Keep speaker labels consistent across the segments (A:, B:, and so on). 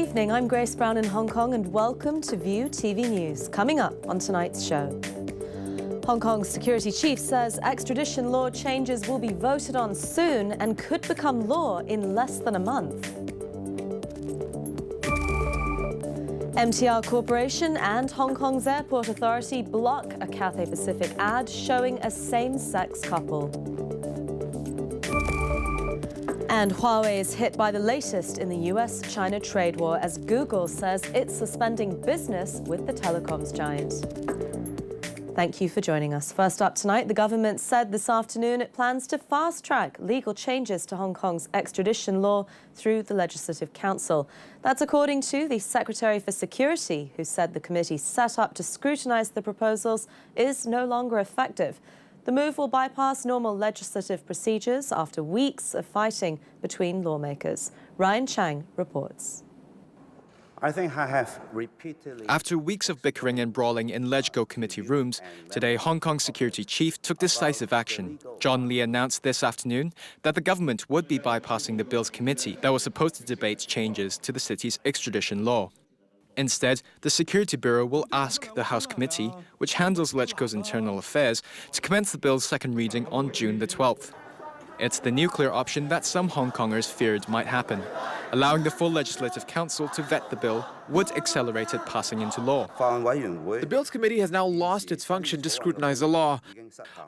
A: evening, I'm Grace Brown in Hong Kong and welcome to View TV News. Coming up on tonight's show. Hong Kong's security chief says extradition law changes will be voted on soon and could become law in less than a month. MTR Corporation and Hong Kong's Airport Authority block a Cathay Pacific ad showing a same-sex couple. And Huawei is hit by the latest in the US-China trade war as Google says it's suspending business with the telecoms giant. Thank you for joining us. First up tonight, the government said this afternoon it plans to fast-track legal changes to Hong Kong's extradition law through the Legislative Council. That's according to the Secretary for Security, who said the committee set up to scrutinise the proposals is no longer effective. The move will bypass normal legislative procedures after weeks of fighting between lawmakers. Ryan Chang reports.
B: I think I have repeatedly...
C: After weeks of bickering and brawling in LegCo committee rooms, today Hong Kong security chief took decisive action. John Lee announced this afternoon that the government would be bypassing the Bills committee that was supposed to debate changes to the city's extradition law. Instead, the Security Bureau will ask the House Committee, which handles LegCo's internal affairs, to commence the bill's second reading on June the 12th. It's the nuclear option that some Hong Kongers feared might happen. Allowing the full Legislative Council to vet the bill would accelerate it passing into law.
D: The Bills Committee has now lost its function to scrutinize the law.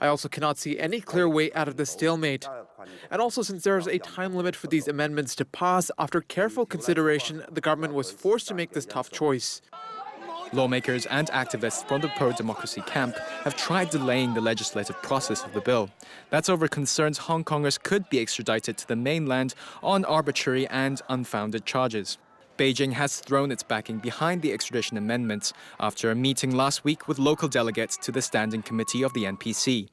D: I also cannot see any clear way out of this stalemate. And also, since there is a time limit for these amendments to pass, after careful consideration, the government was forced to make this tough choice.
C: Lawmakers and activists from the pro-democracy camp have tried delaying the legislative process of the bill. That's over concerns Hong Kongers could be extradited to the mainland on arbitrary and unfounded charges. Beijing has thrown its backing behind the extradition amendments after a meeting last week with local delegates to the Standing Committee of the NPC.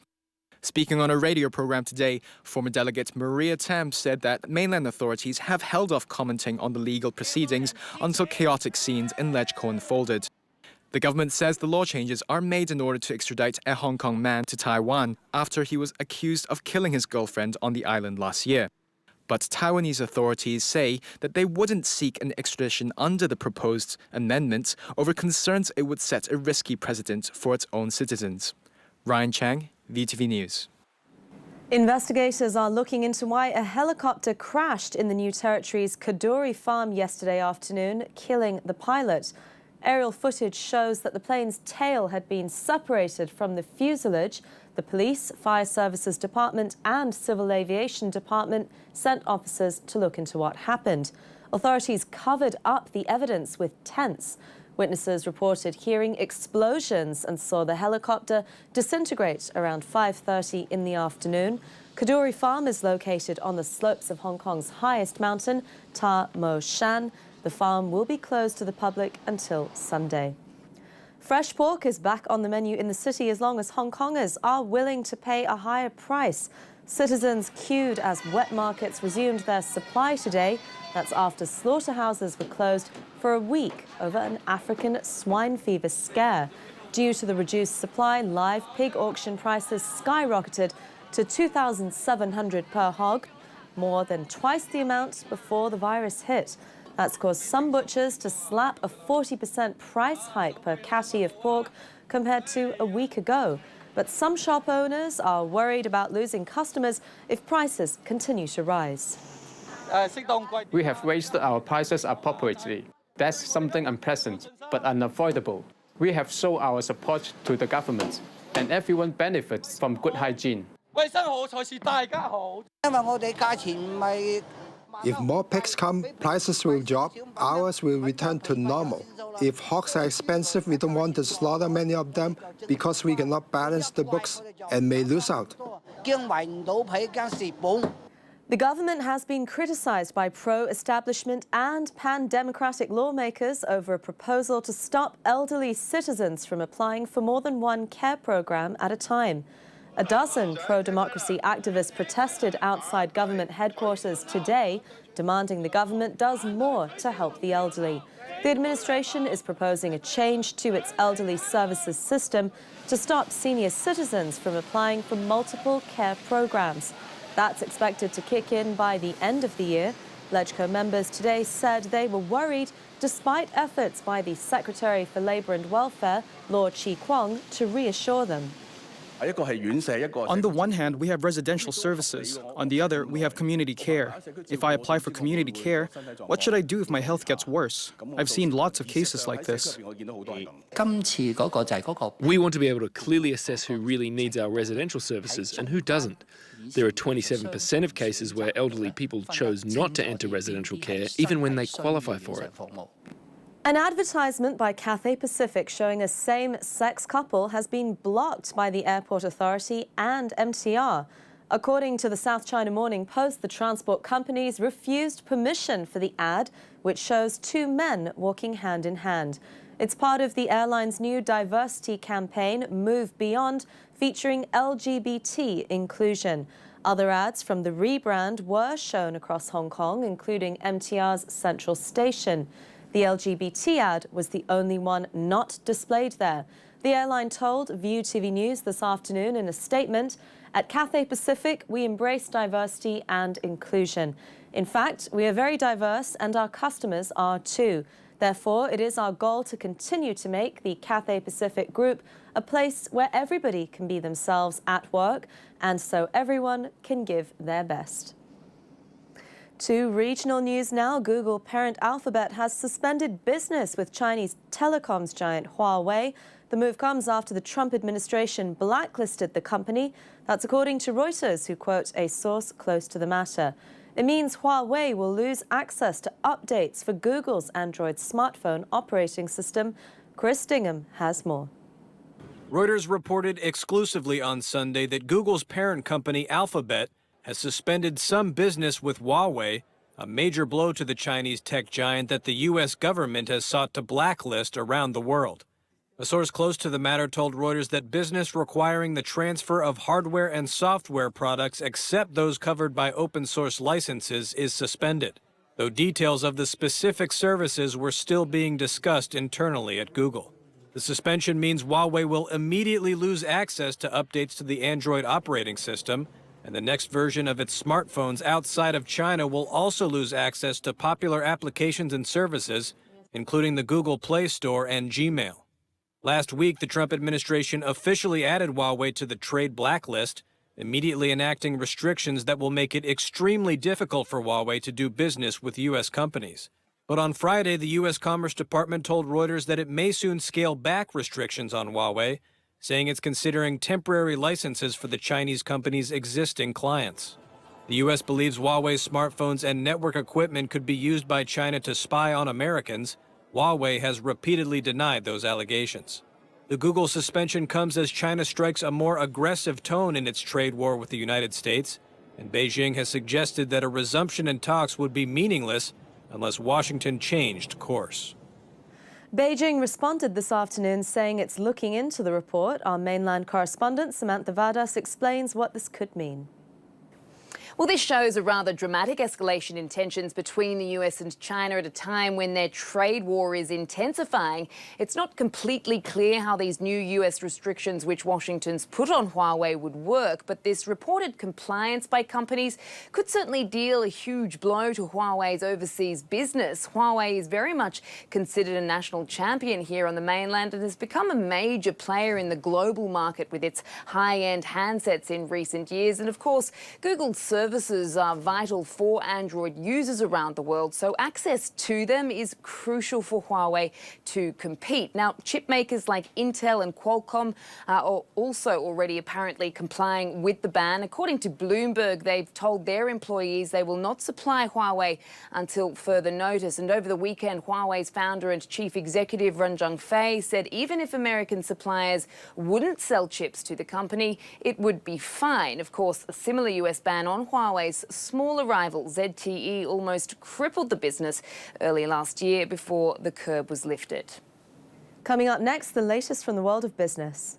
C: Speaking on a radio program today, former delegate Maria Tam said that mainland authorities have held off commenting on the legal proceedings until chaotic scenes in LegCo unfolded. The government says the law changes are made in order to extradite a Hong Kong man to Taiwan after he was accused of killing his girlfriend on the island last year. But Taiwanese authorities say that they wouldn't seek an extradition under the proposed amendments over concerns it would set a risky precedent for its own citizens. Ryan Chang, VTV News.
A: Investigators are looking into why a helicopter crashed in the New Territory's Kadoorie farm yesterday afternoon, killing the pilot. Aerial footage shows that the plane's tail had been separated from the fuselage. The police, fire services department and civil aviation department sent officers to look into what happened. Authorities covered up the evidence with tents. Witnesses reported hearing explosions and saw the helicopter disintegrate around 5:30 in the afternoon. Kadoorie Farm is located on the slopes of Hong Kong's highest mountain, Ta Mo Shan. The farm will be closed to the public until Sunday. Fresh pork is back on the menu in the city as long as Hong Kongers are willing to pay a higher price. Citizens queued as wet markets resumed their supply today. That's after slaughterhouses were closed for a week over an African swine fever scare. Due to the reduced supply, live pig auction prices skyrocketed to $2,700 per hog, more than twice the amount before the virus hit. That's caused some butchers to slap a 40% price hike per catty of pork compared to a week ago. But some shop owners are worried about losing customers if prices continue to rise.
E: We have raised our prices appropriately. That's something unpleasant, but unavoidable. We have shown our support to the government, and everyone benefits from good hygiene.
F: If more pigs come, prices will drop, ours will return to normal. If hogs are expensive, we don't want to slaughter many of them because we cannot balance the books and may lose out.
A: The government has been criticised by pro-establishment and pan-democratic lawmakers over a proposal to stop elderly citizens from applying for more than one care programme at a time. A dozen pro-democracy activists protested outside government headquarters today, demanding the government does more to help the elderly. The administration is proposing a change to its elderly services system to stop senior citizens from applying for multiple care programs. That's expected to kick in by the end of the year. LegCo members today said they were worried despite efforts by the Secretary for Labour and Welfare, Lord Chi Kwong, to reassure them.
G: On the one hand, we have residential services. On the other, we have community care. If I apply for community care, what should I do if my health gets worse? I've seen lots of cases like this.
H: We want to be able to clearly assess who really needs our residential services and who doesn't. There are 27% of cases where elderly people chose not to enter residential care even when they qualify for it.
A: An advertisement by Cathay Pacific showing a same-sex couple has been blocked by the Airport Authority and MTR. According to the South China Morning Post, the transport companies refused permission for the ad, which shows two men walking hand in hand. It's part of the airline's new diversity campaign, Move Beyond, featuring LGBT inclusion. Other ads from the rebrand were shown across Hong Kong, including MTR's Central Station. The LGBT ad was the only one not displayed there. The airline told View TV News this afternoon in a statement, "At Cathay Pacific, we embrace diversity and inclusion. In fact, we are very diverse and our customers are too. Therefore, it is our goal to continue to make the Cathay Pacific Group a place where everybody can be themselves at work and so everyone can give their best." To regional news now, Google parent Alphabet has suspended business with Chinese telecoms giant Huawei. The move comes after the Trump administration blacklisted the company. That's according to Reuters, who quote a source close to the matter. It means Huawei will lose access to updates for Google's Android smartphone operating system. Chris Dingham has more.
I: Reuters reported exclusively on Sunday that Google's parent company Alphabet has suspended some business with Huawei, a major blow to the Chinese tech giant that the U.S. government has sought to blacklist around the world. A source close to the matter told Reuters that business requiring the transfer of hardware and software products except those covered by open-source licenses is suspended, though details of the specific services were still being discussed internally at Google. The suspension means Huawei will immediately lose access to updates to the Android operating system, and the next version of its smartphones outside of China will also lose access to popular applications and services, including the Google Play Store and Gmail. Last week, the Trump administration officially added Huawei to the trade blacklist, immediately enacting restrictions that will make it extremely difficult for Huawei to do business with U.S. companies. But on Friday, the U.S. Commerce Department told Reuters that it may soon scale back restrictions on Huawei, saying it's considering temporary licenses for the Chinese company's existing clients. The U.S. believes Huawei's smartphones and network equipment could be used by China to spy on Americans. Huawei has repeatedly denied those allegations. The Google suspension comes as China strikes a more aggressive tone in its trade war with the United States, and Beijing has suggested that a resumption in talks would be meaningless unless Washington changed course.
A: Beijing responded this afternoon saying it's looking into the report. Our mainland correspondent Samantha Vardas explains what this could mean.
J: Well, this shows a rather dramatic escalation in tensions between the US and China at a time when their trade war is intensifying. It's not completely clear how these new US restrictions which Washington's put on Huawei would work, but this reported compliance by companies could certainly deal a huge blow to Huawei's overseas business. Huawei is very much considered a national champion here on the mainland and has become a major player in the global market with its high-end handsets in recent years. And of course, Google's services are vital for Android users around the world, so access to them is crucial for Huawei to compete. Now, chip makers like Intel and Qualcomm are also already apparently complying with the ban. According to Bloomberg, they've told their employees they will not supply Huawei until further notice. And over the weekend, Huawei's founder and chief executive Ren Zhengfei said even if American suppliers wouldn't sell chips to the company, it would be fine. Of course, a similar US ban on Huawei's smaller rival ZTE almost crippled the business early last year before the curb was lifted.
A: Coming up next, the latest from the world of business.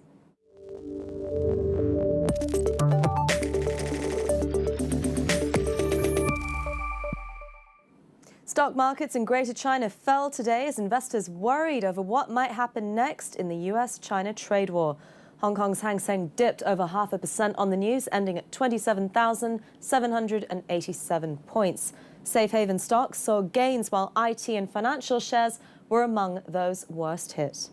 A: Stock markets in Greater China fell today as investors worried over what might happen next in the US-China trade war. Hong Kong's Hang Seng dipped over 0.5% on the news, ending at 27,787 points. Safe haven stocks saw gains while IT and financial shares were among those worst hit.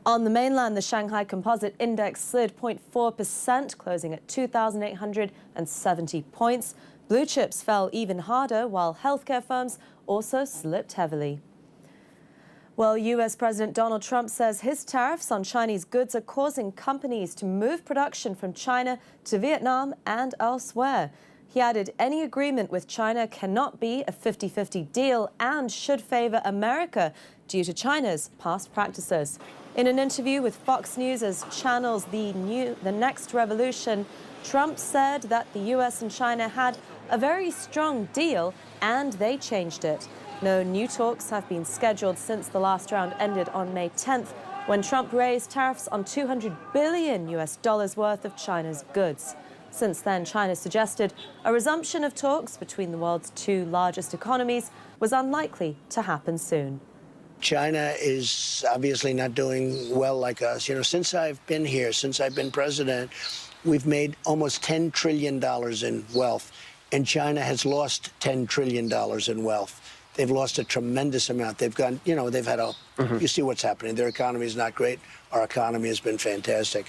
A: On the mainland, the Shanghai Composite Index slid 0.4%, closing at 2,870 points. Blue chips fell even harder, while healthcare firms also slipped heavily. Well, US President Donald Trump says his tariffs on Chinese goods are causing companies to move production from China to Vietnam and elsewhere. He added any agreement with China cannot be a 50-50 deal and should favor America due to China's past practices. In an interview with Fox News as channels The Next Revolution, Trump said that the US and China had a very strong deal and they changed it. No new talks have been scheduled since the last round ended on May 10th, when Trump raised tariffs on $200 billion worth of China's goods. Since then, China suggested a resumption of talks between the world's two largest economies was unlikely to happen soon.
K: China is obviously not doing well like us. You know, since I've been here, since I've been president, we've made almost $10 trillion in wealth, and China has lost $10 trillion in wealth. They've lost a tremendous amount. They've gone, you know, they've had a, you see what's happening. Their economy is not great. Our economy has been fantastic.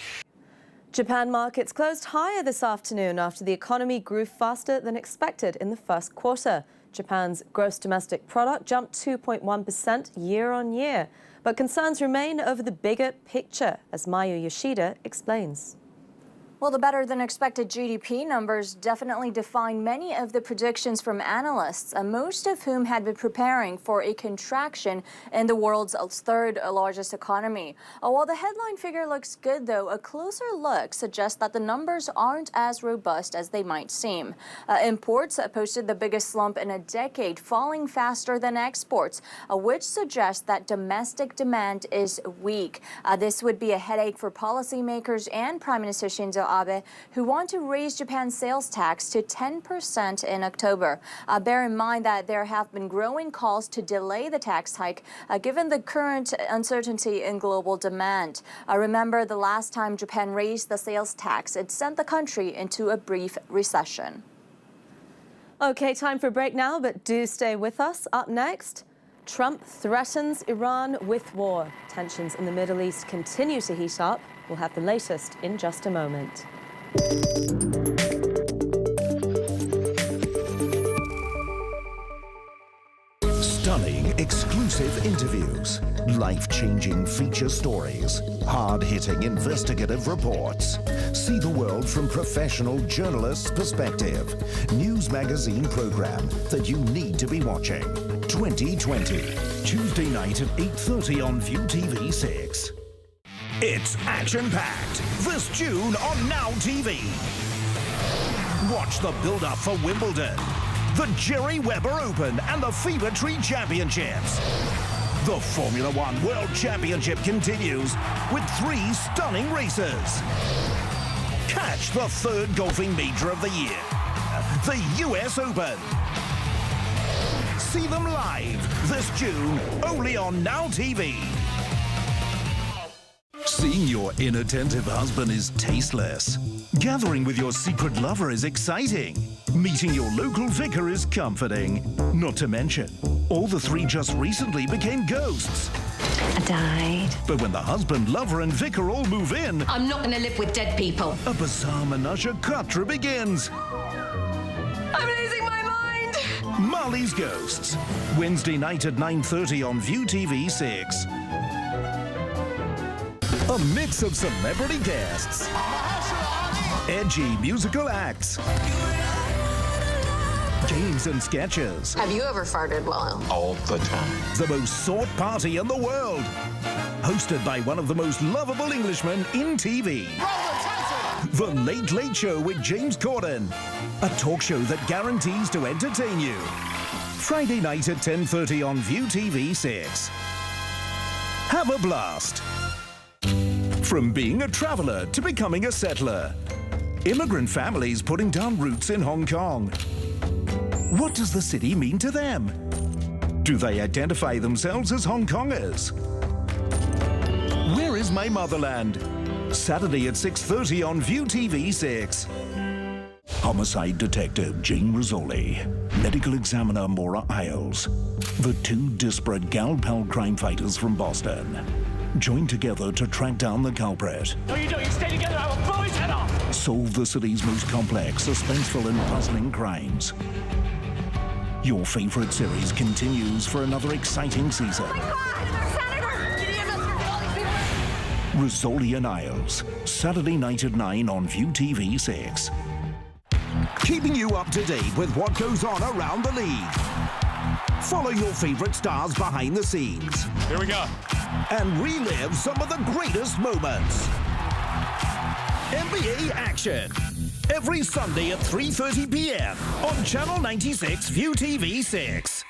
A: Japan markets closed higher this afternoon after the economy grew faster than expected in the first quarter. Japan's gross domestic product jumped 2.1% year on year. But concerns remain over the bigger picture, as Mayu Yoshida explains.
L: Well, the better-than-expected GDP numbers definitely define many of the predictions from analysts, most of whom had been preparing for a contraction in the world's third largest economy. While the headline figure looks good, though, a closer look suggests that the numbers aren't as robust as they might seem. Imports posted the biggest slump in a decade, falling faster than exports, which suggests that domestic demand is weak. This would be a headache for policymakers and Prime Minister Shinzo Abe, who want to raise Japan's sales tax to 10% in October. Bear in mind that there have been growing calls to delay the tax hike, given the current uncertainty in global demand. Remember, the last time Japan raised the sales tax, it sent the country into a brief recession.
A: Okay, time for a break now, but do stay with us. Up next, Trump threatens Iran with war. Tensions in the Middle East continue to heat up. We'll have the latest in just a moment.
M: Stunning exclusive interviews, life-changing feature stories, hard-hitting investigative reports. See the world from professional journalists' perspective. News magazine program that you need to be watching. 2020, Tuesday night at 8:30 on View TV 6. It's action-packed this June on Now TV. Watch the build-up for Wimbledon, the Jerry Webber Open and the Fever Tree Championships. The Formula One World Championship continues with 3 stunning races. Catch the 3rd golfing major of the year, the US Open. See them live this June, only on Now TV. Seeing your inattentive husband is tasteless. Gathering with your secret lover is exciting. Meeting your local vicar is comforting. Not to mention, all the 3 just recently became ghosts.
N: I died.
M: But when the husband, lover and vicar all move in,
N: I'm not going to live with dead people.
M: a bizarre menage a quatre begins.
N: I'm losing my mind.
M: Marley's Ghosts. Wednesday night at 9:30 on View TV 6. A mix of celebrity guests, edgy musical acts, games and sketches.
N: Have you ever farted while?
O: All the time.
M: The most sought party in the world. Hosted by one of the most lovable Englishmen in TV. The Late Late Show with James Corden. A talk show that guarantees to entertain you. Friday night at 10:30 on View TV 6. Have a blast. From being a traveler to becoming a settler. Immigrant families putting down roots in Hong Kong. What does the city mean to them? Do they identify themselves as Hong Kongers? Where is my motherland? Saturday at 6:30 on View TV 6. Homicide Detective Jane Rizzoli, Medical Examiner Maura Isles, the two disparate gal pal crime fighters from Boston, join together to track down the culprit.
O: No, you don't. You stay together. I will blow his head off.
M: Solve the city's most complex, suspenseful and puzzling crimes. Your favorite series continues for another exciting season.
N: Oh my God! Senator! Did he have all these people?
M: Rizzoli and Isles, Saturday night at 9 on View TV 6. Keeping you up to date with what goes on around the league. Follow your favorite stars behind the scenes.
O: Here we go.
M: And relive some of the greatest moments. NBA action. Every Sunday at 3:30 p.m. on Channel 96 View TV 6.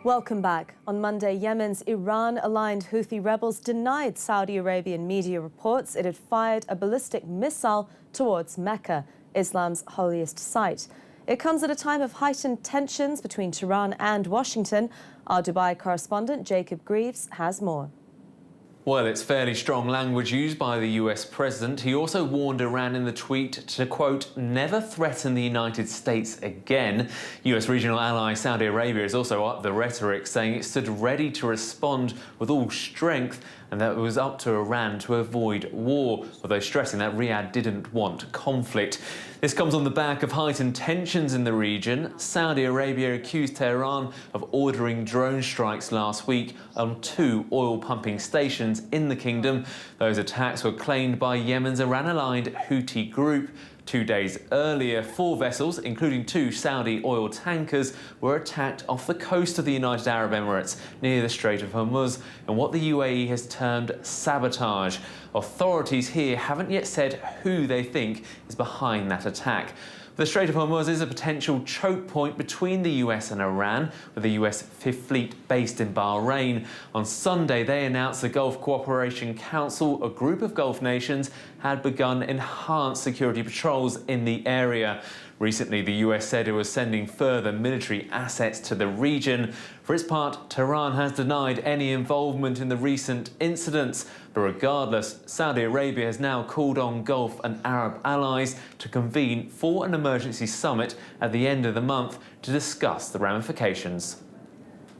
A: Welcome back. On Monday, Yemen's Iran-aligned Houthi rebels denied Saudi Arabian media reports it had fired a ballistic missile towards Mecca, Islam's holiest site. It comes at a time of heightened tensions between Tehran and Washington. Our Dubai correspondent Jacob Greaves has more.
P: Well, it's fairly strong language used by the US president. He also warned Iran in the tweet to, quote, never threaten the United States again. US regional ally Saudi Arabia has also upped the rhetoric, saying it stood ready to respond with all strength and that it was up to Iran to avoid war, although stressing that Riyadh didn't want conflict. This comes on the back of heightened tensions in the region. Saudi Arabia accused Tehran of ordering drone strikes last week on 2 oil pumping stations in the kingdom. Those attacks were claimed by Yemen's Iran-aligned Houthi group. 2 days earlier, 4 vessels, including 2 Saudi oil tankers, were attacked off the coast of the United Arab Emirates near the Strait of Hormuz in what the UAE has termed sabotage. Authorities here haven't yet said who they think is behind that attack. The Strait of Hormuz is a potential choke point between the US and Iran, with the US Fifth Fleet based in Bahrain. On Sunday, they announced the Gulf Cooperation Council, a group of Gulf nations, had begun enhanced security patrols in the area. Recently, the US said it was sending further military assets to the region. For its part, Tehran has denied any involvement in the recent incidents. But regardless, Saudi Arabia has now called on Gulf and Arab allies to convene for an emergency summit at the end of the month to discuss the ramifications.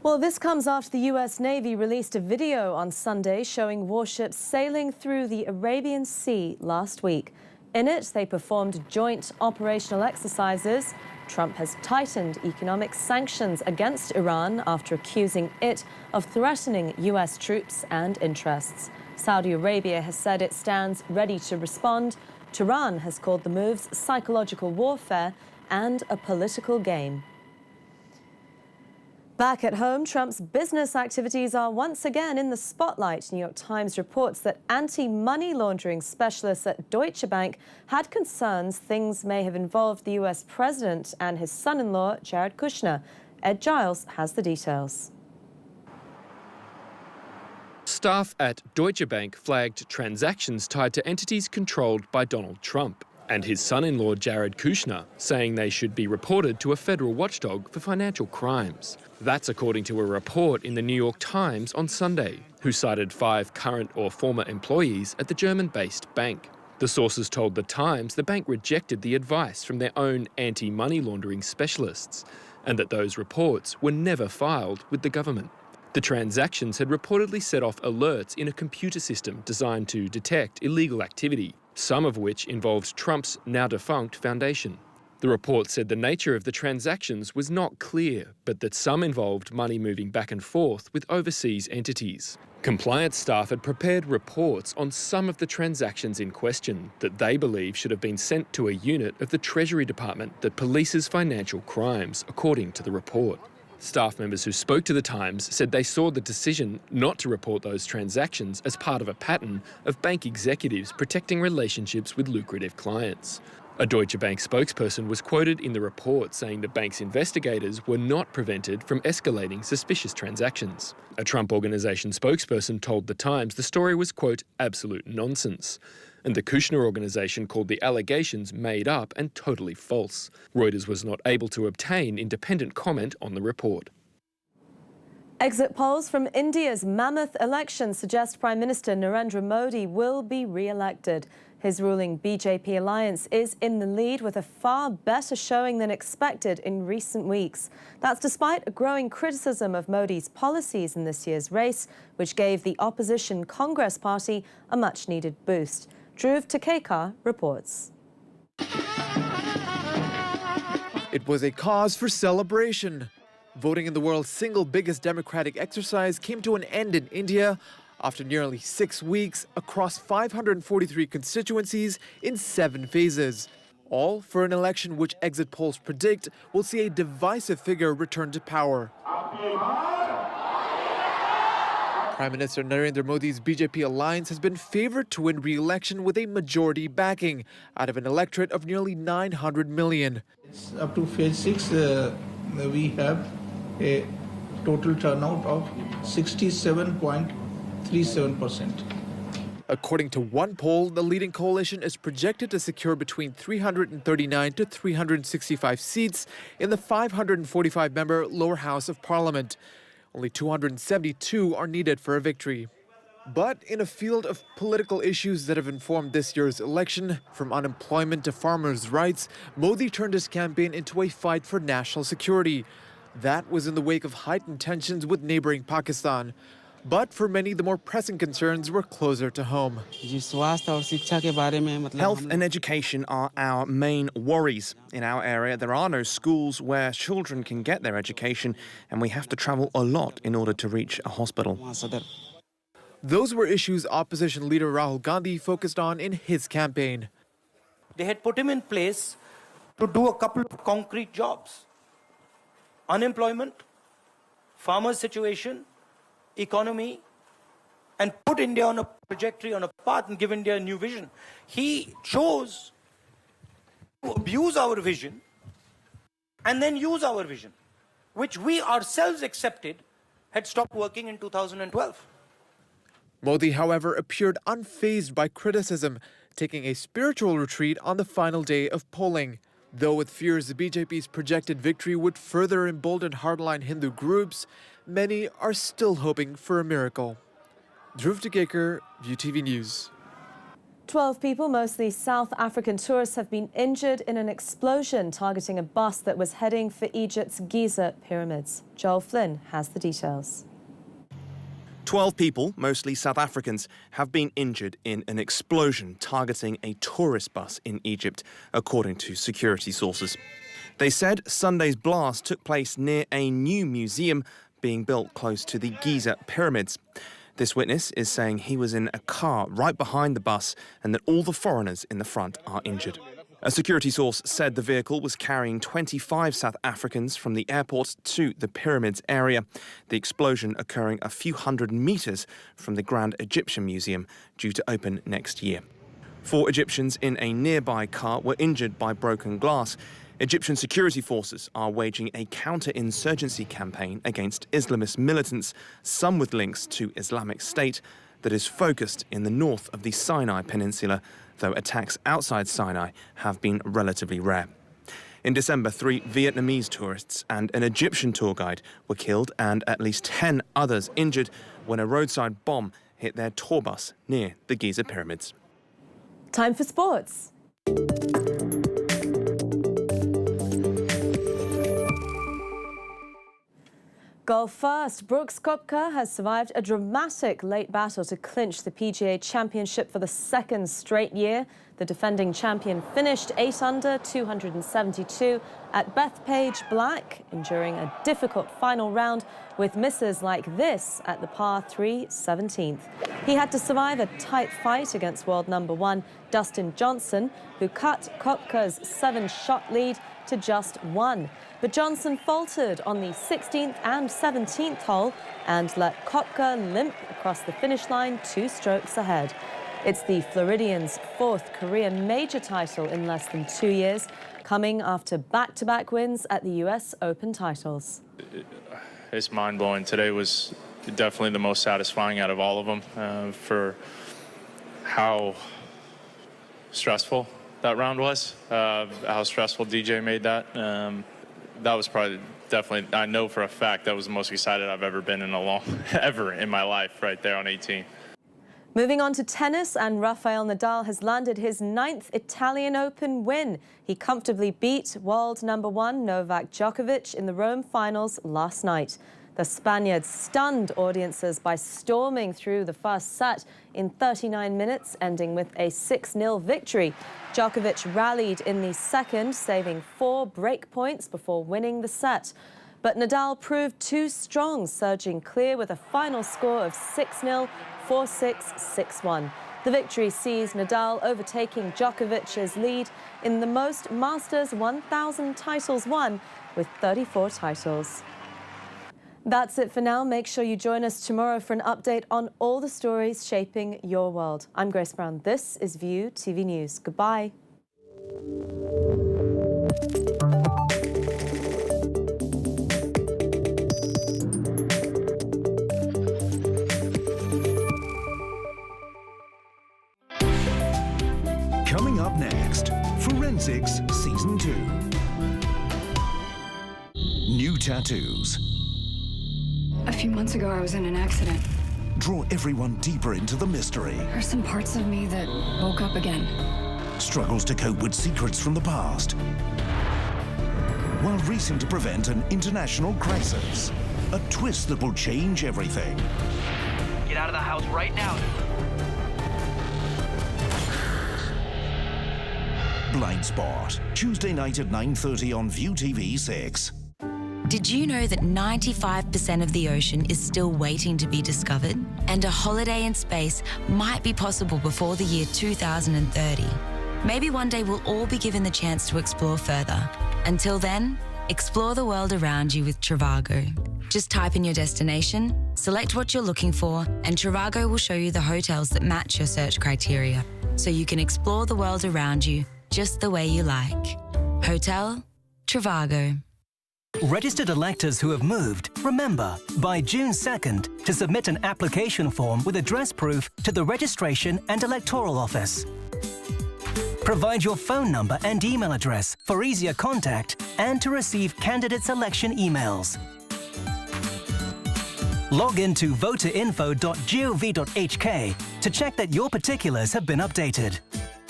A: Well, this comes after the US Navy released a video on Sunday showing warships sailing through the Arabian Sea last week. In it, they performed joint operational exercises. Trump has tightened economic sanctions against Iran after accusing it of threatening US troops and interests. Saudi Arabia has said it stands ready to respond. Tehran has called the moves psychological warfare and a political game. Back at home, Trump's business activities are once again in the spotlight. New York Times reports that anti-money laundering specialists at Deutsche Bank had concerns things may have involved the US president and his son-in-law, Jared Kushner. Ed Giles has the details.
H: Staff at Deutsche Bank flagged transactions tied to entities controlled by Donald Trump and his son-in-law Jared Kushner, saying they should be reported to a federal watchdog for financial crimes. That's according to a report in the New York Times on Sunday, who cited 5 current or former employees at the German-based bank. The sources told the Times the bank rejected the advice from their own anti-money laundering specialists, and that those reports were never filed with the government. The transactions had reportedly set off alerts in a computer system designed to detect illegal activity, some of which involved Trump's now-defunct foundation. The report said the nature of the transactions was not clear, but that some involved money moving back and forth with overseas entities. Compliance staff had prepared reports on some of the transactions in question that they believe should have been sent to a unit of the Treasury Department that polices financial crimes, according to the report. Staff members who spoke to the Times said they saw the decision not to report those transactions as part of a pattern of bank executives protecting relationships with lucrative clients. A Deutsche Bank spokesperson was quoted in the report saying the bank's investigators were not prevented from escalating suspicious transactions. A Trump Organization spokesperson told The Times the story was, quote, absolute nonsense. And the Kushner Organization called the allegations made up and totally false. Reuters was not able to obtain independent comment on the report.
A: Exit polls from India's mammoth election suggest Prime Minister Narendra Modi will be re-elected. His ruling BJP alliance is in the lead with a far better showing than expected in recent weeks. That's despite a growing criticism of Modi's policies in this year's race, which gave the opposition Congress Party a much-needed boost. Dhruv Takekar reports.
D: It was a cause for celebration. Voting in the world's single biggest democratic exercise came to an end in India after nearly 6 weeks across 543 constituencies in 7 phases. All for an election which exit polls predict will see a divisive figure return to power. Prime Minister Narendra Modi's BJP alliance has been favored to win re-election with a majority backing out of an electorate of nearly 900 million.
Q: It's up to phase 6, we have a total turnout of 67.37%.
D: According to one poll, the leading coalition is projected to secure between 339 to 365 seats in the 545-member lower house of parliament. Only 272 are needed for a victory. But in a field of political issues that have informed this year's election, from unemployment to farmers' rights, Modi turned his campaign into a fight for national security. That was in the wake of heightened tensions with neighboring Pakistan. But for many, the more pressing concerns were closer to home.
R: Health and education are our main worries. In our area, there are no schools where children can get their education, and we have to travel a lot in order to reach a hospital.
D: Those were issues opposition leader Rahul Gandhi focused on in his campaign.
S: They had put him in place to do a couple of concrete jobs. Unemployment, farmers' situation, economy, and put India on a trajectory, on a path, and give India a new vision. He chose to abuse our vision and then use our vision, which we ourselves accepted had stopped working in 2012.
D: Modi, however, appeared unfazed by criticism, taking a spiritual retreat on the final day of polling. Though with fears the BJP's projected victory would further embolden hardline Hindu groups, many are still hoping for a miracle. Dhruv Takekar, ViewTV News.
A: 12 people, mostly South African tourists, have been injured in an explosion targeting a bus that was heading for Egypt's Giza pyramids. Joel Flynn has the details.
R: 12 people, mostly South Africans, have been injured in an explosion targeting a tourist bus in Egypt, according to security sources. They said Sunday's blast took place near a new museum being built close to the Giza pyramids. This witness is saying he was in a car right behind the bus and that all the foreigners in the front are injured. A security source said the vehicle was carrying 25 South Africans from the airport to the pyramids area, the explosion occurring a few hundred metres from the Grand Egyptian Museum, due to open next year. 4 Egyptians in a nearby car were injured by broken glass. Egyptian security forces are waging a counter-insurgency campaign against Islamist militants, some with links to Islamic State, that is focused in the north of the Sinai Peninsula, though attacks outside Sinai have been relatively rare. In December, 3 Vietnamese tourists and an Egyptian tour guide were killed and at least 10 others injured when a roadside bomb hit their tour bus near the Giza pyramids.
A: Time for sports. Golf first, Brooks Koepka has survived a dramatic late battle to clinch the PGA Championship for the 2nd straight year. The defending champion finished 8 under, 272 at Bethpage Black, enduring a difficult final round with misses like this at the par 3 17th. He had to survive a tight fight against world number 1 Dustin Johnson, who cut Koepka's 7-shot lead to just 1. But Johnson faltered on the 16th and 17th hole and let Koepka limp across the finish line 2 strokes ahead. It's the Floridian's 4th career major title in less than 2 years, coming after back-to-back wins at the US Open titles.
T: It's mind-blowing. Today was definitely the most satisfying out of all of them for how stressful that round was, how stressful DJ made that. That was probably definitely, I know for a fact that was the most excited I've ever been ever in my life right there on 18.
A: Moving on to tennis, and Rafael Nadal has landed his 9th Italian Open win. He comfortably beat world #1 Novak Djokovic in the Rome finals last night. The Spaniard stunned audiences by storming through the first set in 39 minutes, ending with a 6-0 victory. Djokovic rallied in the second, saving 4 break points before winning the set. But Nadal proved too strong, surging clear with a final score of 6-0, 4-6, 6-1. The victory sees Nadal overtaking Djokovic's lead in the most Masters 1000 titles won, with 34 titles. That's it for now. Make sure you join us tomorrow for an update on all the stories shaping your world. I'm Grace Brown. This is View TV News. Goodbye.
M: Coming up next, Forensics Season 2. New tattoos.
U: A few months ago, I was in an accident.
M: Draw everyone deeper into the mystery.
U: There are some parts of me that woke up again.
M: Struggles to cope with secrets from the past, while racing to prevent an international crisis. A twist that will change everything.
O: Get out of the house right now.
M: Blind Spot, Tuesday night at 9:30 on View TV 6.
V: Did you know that 95% of the ocean is still waiting to be discovered? And a holiday in space might be possible before the year 2030. Maybe one day we'll all be given the chance to explore further. Until then, explore the world around you with Trivago. Just type in your destination, select what you're looking for, and Trivago will show you the hotels that match your search criteria, so you can explore the world around you just the way you like. Hotel Trivago.
W: Registered electors who have moved, remember, by June 2nd, to submit an application form with address proof to the Registration and Electoral Office. Provide your phone number and email address for easier contact and to receive candidate selection emails. Log into voterinfo.gov.hk to check that your particulars have been updated.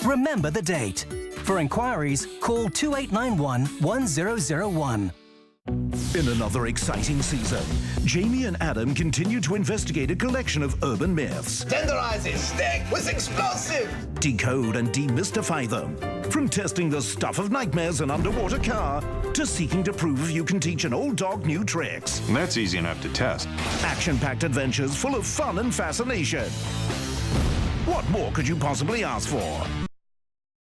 W: Remember the date. For inquiries, call 2891 1001.
M: In another exciting season, Jamie and Adam continue to investigate a collection of urban myths.
X: Tenderizing steak was explosive!
M: Decode and demystify them. From testing the stuff of nightmares in an underwater car to seeking to prove you can teach an old dog new tricks.
Y: That's easy enough to test.
M: Action-packed adventures full of fun and fascination. What more could you possibly ask for?